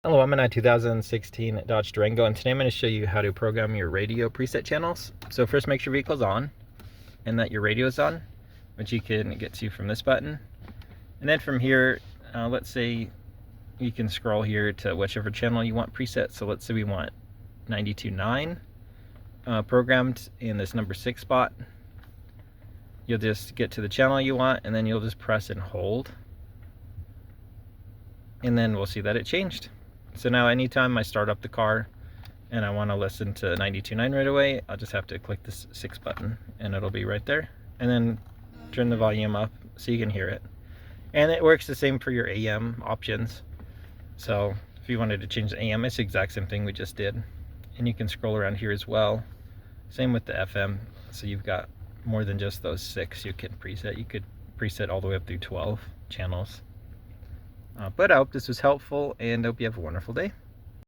Hello, I'm in a 2016 Dodge Durango, and today I'm going to show you how to program your radio preset channels. So first, make sure your vehicle's on and that your radio is on, which you can get to from this button. And then from here, let's say you can scroll here to whichever channel you want preset. So let's say we want 92.9 programmed in this number 6 spot. You'll just get to the channel you want, and then you'll just press and hold. And then we'll see that it changed. So now anytime I start up the car and I want to listen to 92.9 right away, I'll just have to click this 6 button and it'll be right there. And then turn the volume up so you can hear it. And it works the same for your AM options. So if you wanted to change the AM, it's the exact same thing we just did. And you can scroll around here as well. Same with the FM. So you've got more than just those 6 you can preset. You could preset all the way up through 12 channels. But I hope this was helpful, and I hope you have a wonderful day.